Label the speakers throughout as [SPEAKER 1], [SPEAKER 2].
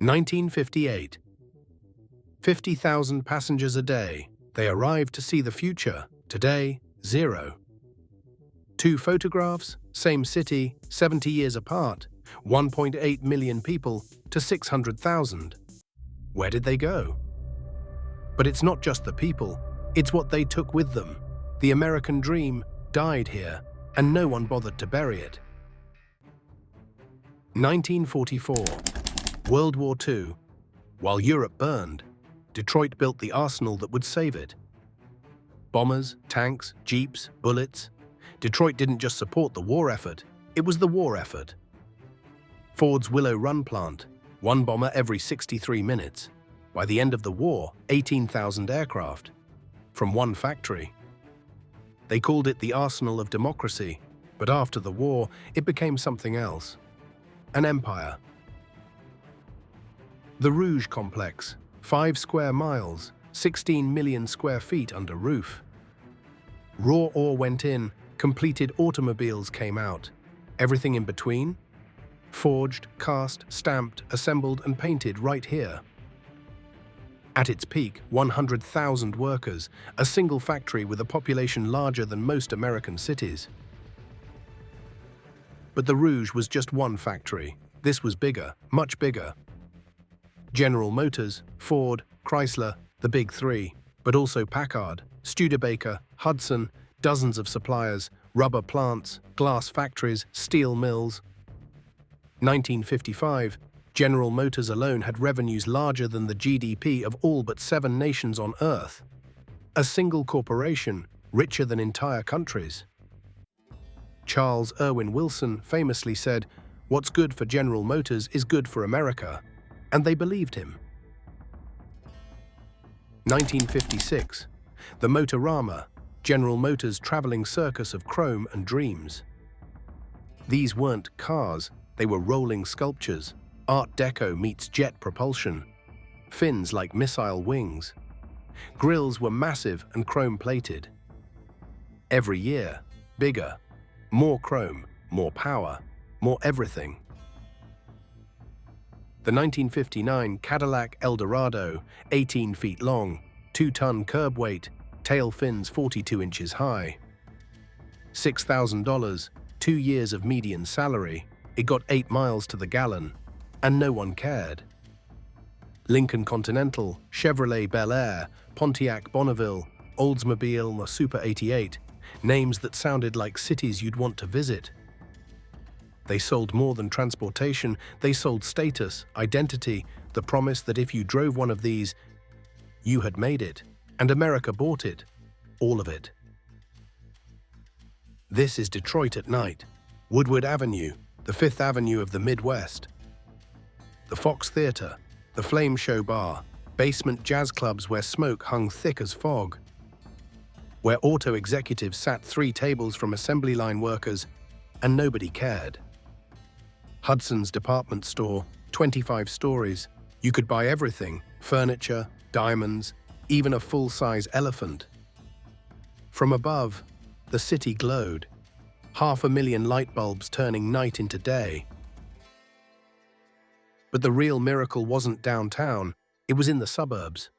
[SPEAKER 1] 1958. 50,000 passengers a day. They arrived to see the future. Today, zero. 2 photographs, same city, 70 years apart, 1.8 million people to 600,000. Where did they go? But it's not just the people, it's what they took with them. The American dream died here, and no one bothered to bury it. 1944. World War II. While Europe burned, Detroit built the arsenal that would save it. Bombers, tanks, jeeps, bullets. Detroit didn't just support the war effort, it was the war effort. Ford's Willow Run plant, 1 bomber every 63 minutes. By the end of the war, 18,000 aircraft. From one factory. They called it the Arsenal of Democracy, but after the war, it became something else. An empire. The Rouge Complex, 5 square miles, 16 million square feet under roof. Raw ore went in, completed automobiles came out. Everything in between? Forged, cast, stamped, assembled and painted right here. At its peak, 100,000 workers, a single factory with a population larger than most American cities. But the Rouge was just one factory. This was bigger, much bigger. General Motors, Ford, Chrysler, the big 3, but also Packard, Studebaker, Hudson, dozens of suppliers, rubber plants, glass factories, steel mills. 1955, General Motors alone had revenues larger than the GDP of all but 7 nations on Earth. A single corporation, richer than entire countries. Charles Irwin Wilson famously said, "What's good for General Motors is good for America." And they believed him. 1956. The Motorama, General Motors' traveling circus of chrome and dreams. These weren't cars, they were rolling sculptures. Art Deco meets jet propulsion. Fins like missile wings. Grills were massive and chrome-plated. Every year, bigger. More chrome, more power, more everything. The 1959 Cadillac Eldorado, 18 feet long, 2-ton curb weight, tail fins 42 inches high. $6,000, 2 years of median salary. It got 8 miles to the gallon, and no one cared. Lincoln Continental, Chevrolet Bel Air, Pontiac Bonneville, Oldsmobile or Super 88, names that sounded like cities you'd want to visit. They sold more than transportation, they sold status, identity, the promise that if you drove one of these, you had made it, and America bought it, all of it. This is Detroit at night. Woodward Avenue, the 5th Avenue of the Midwest. The Fox Theater, the Flame Show Bar, basement jazz clubs where smoke hung thick as fog. Where auto executives sat 3 tables from assembly line workers, and nobody cared. Hudson's department store, 25 stories. You could buy everything, furniture, diamonds, even a full-size elephant. From above, the city glowed. 500,000 light bulbs turning night into day. But the real miracle wasn't downtown, it was in the suburbs.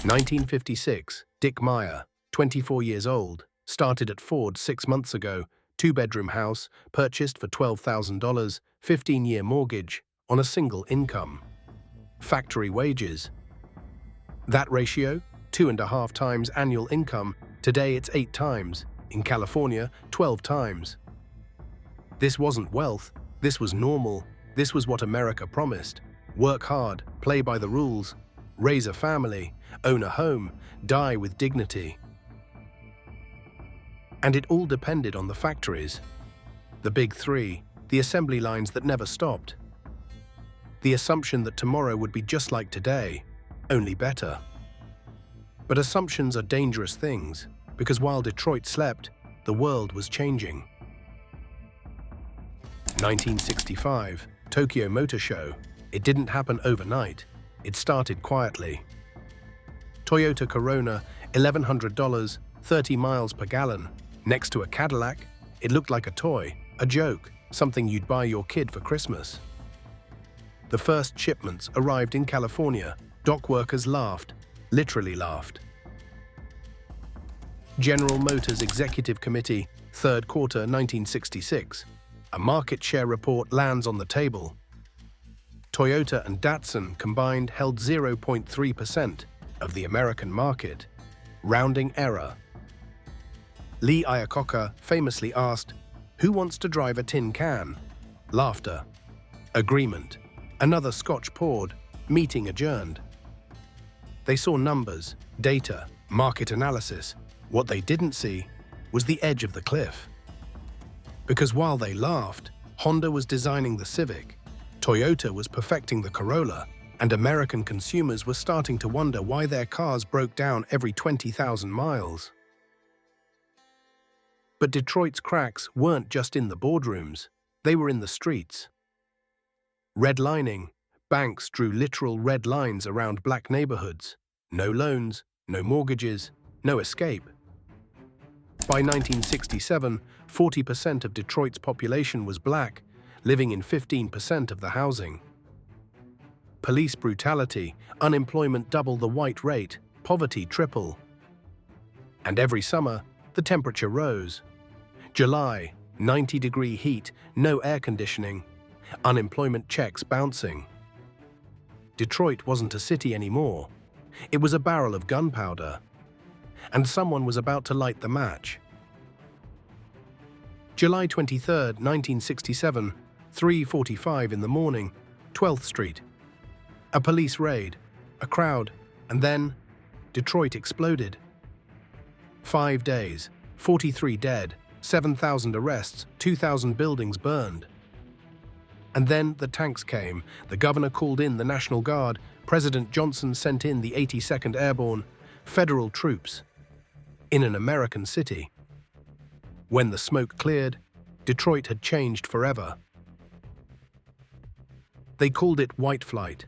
[SPEAKER 1] 1956, Dick Meyer, 24 years old, started at Ford 6 months ago, 2-bedroom house, purchased for $12,000, 15-year mortgage, on a single income. Factory wages. That ratio, 2.5 times annual income, today it's 8 times, in California, 12 times. This wasn't wealth, this was normal, this was what America promised. Work hard, play by the rules, raise a family, own a home, die with dignity. And it all depended on the factories. The big 3, the assembly lines that never stopped. The assumption that tomorrow would be just like today, only better. But assumptions are dangerous things, because while Detroit slept, the world was changing. 1965, Tokyo Motor Show. It didn't happen overnight. It started quietly. Toyota Corona, $1,100, 30 miles per gallon. Next to a Cadillac, it looked like a toy, a joke, something you'd buy your kid for Christmas. The first shipments arrived in California. Dock workers laughed, literally laughed. General Motors Executive Committee, third quarter 1966. A market share report lands on the table. Toyota and Datsun combined held 0.3% of the American market. Rounding error. Lee Iacocca famously asked, "Who wants to drive a tin can?" Laughter. Agreement. Another scotch poured. Meeting adjourned. They saw numbers, data, market analysis. What they didn't see was the edge of the cliff. Because while they laughed, Honda was designing the Civic, Toyota was perfecting the Corolla, and American consumers were starting to wonder why their cars broke down every 20,000 miles. But Detroit's cracks weren't just in the boardrooms, they were in the streets. Redlining. Banks drew literal red lines around black neighborhoods. No loans, no mortgages, no escape. By 1967, 40% of Detroit's population was black, living in 15% of the housing. Police brutality, unemployment double the white rate, poverty triple. And every summer, the temperature rose. July, 90-degree heat, no air conditioning, unemployment checks bouncing. Detroit wasn't a city anymore. It was a barrel of gunpowder. And someone was about to light the match. July 23, 1967, 3:45 in the morning, 12th Street. A police raid, a crowd, and then Detroit exploded. 5 days, 43 dead, 7,000 arrests, 2,000 buildings burned. And then the tanks came, the governor called in the National Guard, President Johnson sent in the 82nd Airborne, federal troops, in an American city. When the smoke cleared, Detroit had changed forever. They called it white flight.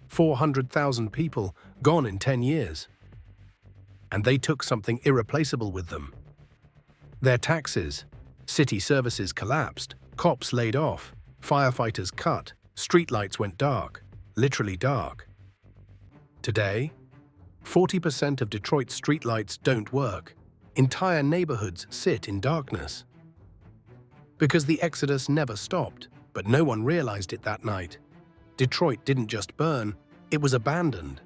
[SPEAKER 1] 400,000 people gone in 10 years. And they took something irreplaceable with them. Their taxes, city services collapsed, cops laid off, firefighters cut, streetlights went dark, literally dark. Today, 40% of Detroit's streetlights don't work. Entire neighborhoods sit in darkness. Because the exodus never stopped, but no one realized it that night. Detroit didn't just burn, it was abandoned.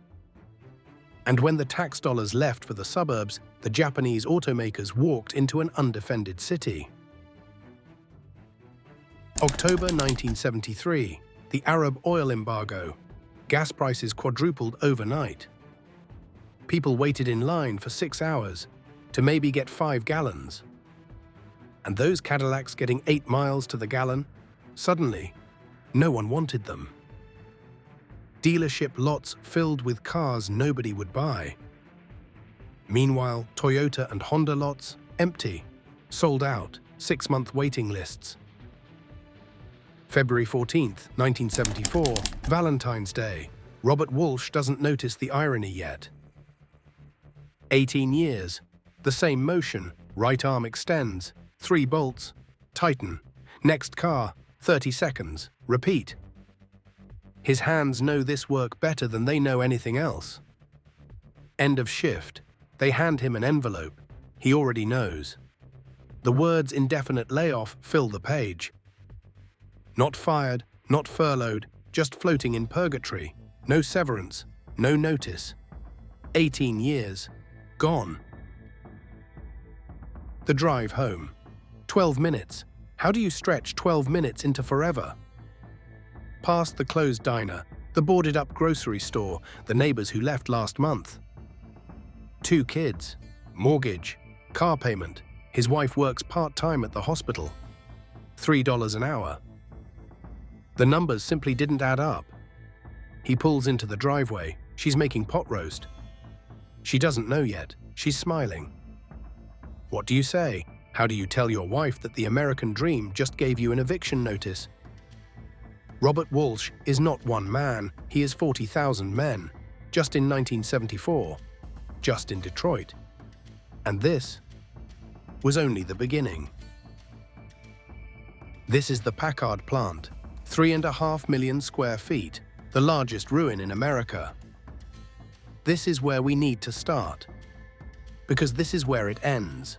[SPEAKER 1] And when the tax dollars left for the suburbs, the Japanese automakers walked into an undefended city. October 1973, the Arab oil embargo. Gas prices quadrupled overnight. People waited in line for 6 hours to maybe get 5 gallons. And those Cadillacs getting 8 miles to the gallon, suddenly, no one wanted them. Dealership lots filled with cars nobody would buy. Meanwhile, Toyota and Honda lots, empty, sold out, 6-month waiting lists. February 14th, 1974, Valentine's Day. Robert Walsh doesn't notice the irony yet. 18 years, the same motion, right arm extends, 3 bolts, tighten, next car, 30 seconds, repeat. His hands know this work better than they know anything else. End of shift. They hand him an envelope. He already knows. The words indefinite layoff fill the page. Not fired, not furloughed, just floating in purgatory. No severance, no notice. 18 years, gone. The drive home. 12 minutes. How do you stretch 12 minutes into forever? Past the closed diner, the boarded-up grocery store, the neighbors who left last month. 2 kids, mortgage, car payment. His wife works part-time at the hospital. $3 an hour. The numbers simply didn't add up. He pulls into the driveway. She's making pot roast. She doesn't know yet. She's smiling. What do you say? How do you tell your wife that the American dream just gave you an eviction notice? Robert Walsh is not one man, he is 40,000 men, just in 1974, just in Detroit. And this was only the beginning. This is the Packard plant, 3.5 million square feet, the largest ruin in America. This is where we need to start, because this is where it ends.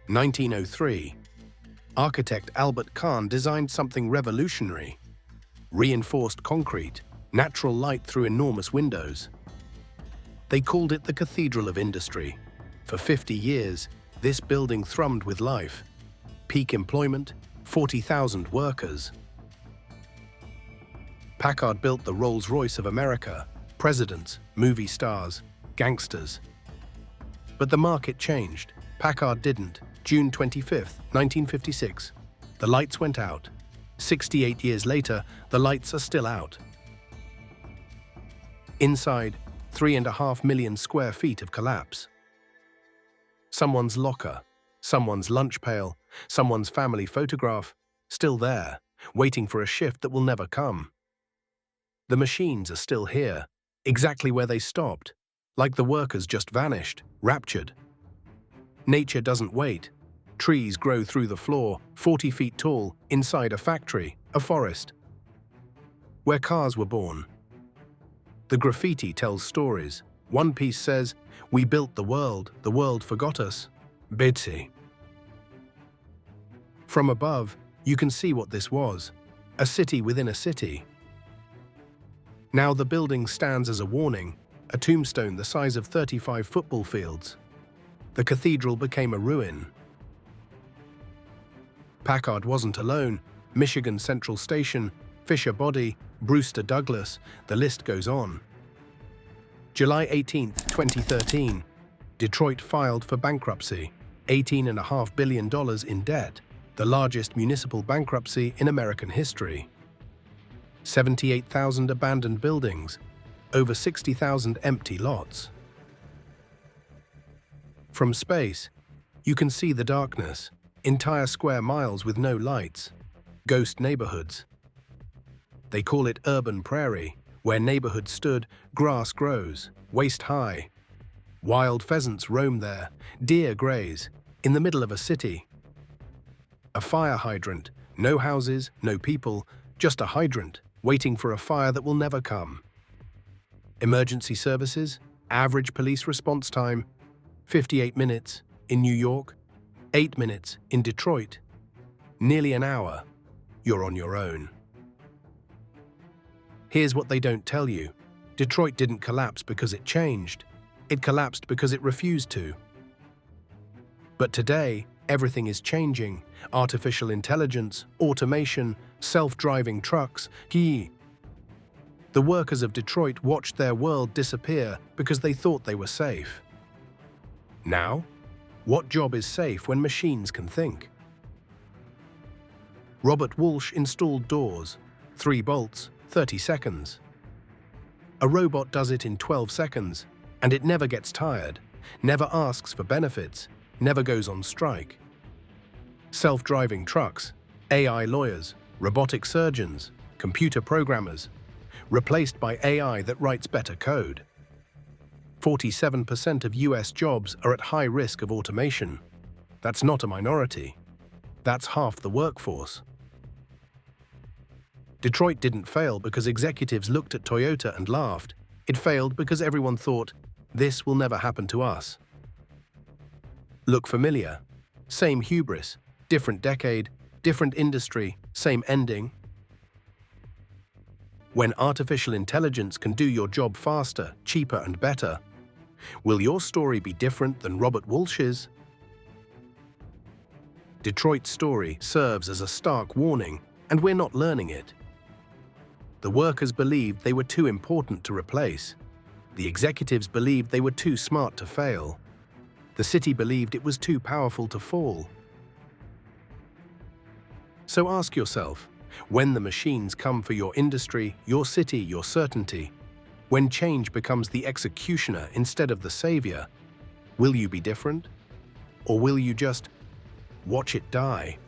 [SPEAKER 1] 1903. Architect Albert Kahn designed something revolutionary. Reinforced concrete, natural light through enormous windows. They called it the Cathedral of Industry. For 50 years, this building thrummed with life. Peak employment, 40,000 workers. Packard built the Rolls-Royce of America, presidents, movie stars, gangsters. But the market changed. Packard didn't. June 25, 1956. The lights went out. 68 years later, the lights are still out. Inside, 3.5 million square feet of collapse. Someone's locker, someone's lunch pail, someone's family photograph, still there, waiting for a shift that will never come. The machines are still here, exactly where they stopped, like the workers just vanished, raptured. Nature doesn't wait. Trees grow through the floor, 40 feet tall, inside a factory, a forest. Where cars were born. The graffiti tells stories. One piece says, "We built the world forgot us." Bitsy. From above, you can see what this was. A city within a city. Now the building stands as a warning, a tombstone the size of 35 football fields. The cathedral became a ruin. Packard wasn't alone. Michigan Central Station, Fisher Body, Brewster Douglas, the list goes on. July 18, 2013. Detroit filed for bankruptcy, $18.5 billion in debt, the largest municipal bankruptcy in American history. 78,000 abandoned buildings, over 60,000 empty lots. From space, you can see the darkness, entire square miles with no lights, ghost neighborhoods. They call it urban prairie, where neighborhoods stood, grass grows, waist high. Wild pheasants roam there, deer graze, in the middle of a city. A fire hydrant, no houses, no people, just a hydrant, waiting for a fire that will never come. Emergency services, average police response time, 58 minutes in New York, 8 minutes in Detroit, nearly an hour, you're on your own. Here's what they don't tell you. Detroit didn't collapse because it changed. It collapsed because it refused to. But today, everything is changing. Artificial intelligence, automation, self-driving trucks. The workers of Detroit watched their world disappear because they thought they were safe. Now, what job is safe when machines can think? Robert Walsh installed doors, 3 bolts, 30 seconds. A robot does it in 12 seconds, and it never gets tired, never asks for benefits, never goes on strike. Self-driving trucks, AI lawyers, robotic surgeons, computer programmers, replaced by AI that writes better code. 47% of US jobs are at high risk of automation. That's not a minority. That's half the workforce. Detroit didn't fail because executives looked at Toyota and laughed. It failed because everyone thought, this will never happen to us. Look familiar? Same hubris, different decade, different industry, same ending. When artificial intelligence can do your job faster, cheaper, and better, will your story be different than Robert Walsh's? Detroit's story serves as a stark warning, and we're not learning it. The workers believed they were too important to replace. The executives believed they were too smart to fail. The city believed it was too powerful to fall. So ask yourself, when the machines come for your industry, your city, your certainty, when change becomes the executioner instead of the savior, will you be different? Or will you just watch it die?